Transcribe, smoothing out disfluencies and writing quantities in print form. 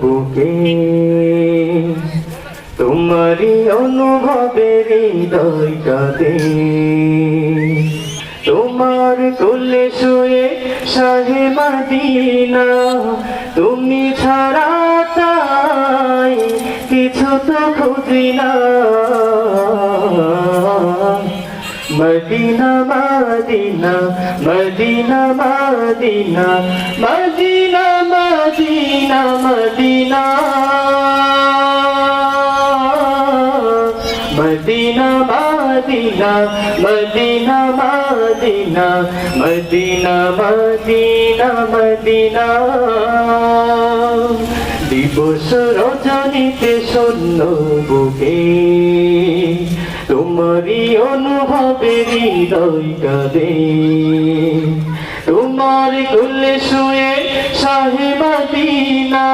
বুকে তোমারি অনুভবের হৃদয় কাঁদে, তোমার কোলে শুয়ে শাহে মদিনা, তুমি ছাড়া তাই কিছু তো খুঁজি না। Medina Medina Medina Medina Medina Medina Medina Medina Medina Medina Medina Medina Medina Medina. দিবস রজনীতে শূন্য বুকে তোমারি অনুভবের হৃদয় কাঁদে, তোমার কোলে শুয়ে শাহে মদিনা,